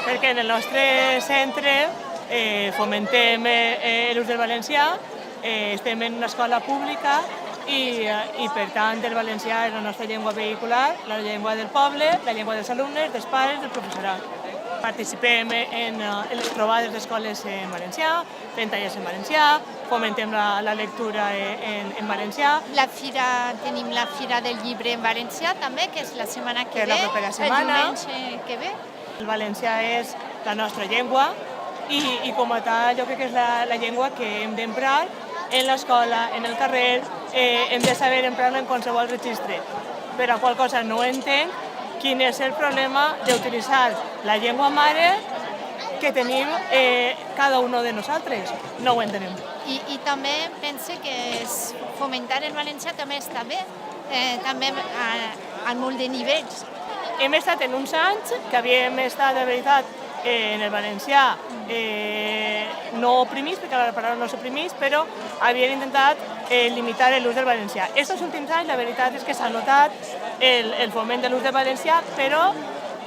perquè en el nostre centre fomentem l'ús del valencià, estem en una escola pública i per tant el valencià és la nostra llengua vehicular, la llengua del poble, la llengua dels alumnes, dels pares, del professorat. Participem en les trobades d'escoles en valencià, fem tallers en valencià, fomentem la lectura en valencià. Tenim la Fira del Llibre en valencià també, que és la setmana que ve, la propera setmana. el diumenge que ve. El valencià és la nostra llengua i com a tal jo crec que és la llengua que hem d'emprar en l'escola, en el carrer, hem de saber emprar-la en qualsevol registre. Per a qual cosa no entenc quin és el problema d'utilitzar la llengua mare que tenim cada un de nosaltres. No ho entenem. I també pense que fomentar el valencià també està bé, també a molt de nivells. Hem estat en uns anys que havíem estat, de veritat, en el valencià no oprimits, perquè la paraula no s'oprimís, però havien intentat limitar l'ús del valencià. Estos últims anys la veritat és que s'ha notat el foment de l'ús del valencià, però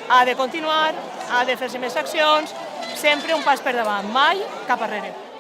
ha de continuar, ha de fer-se més accions, sempre un pas per davant, mai cap arrere.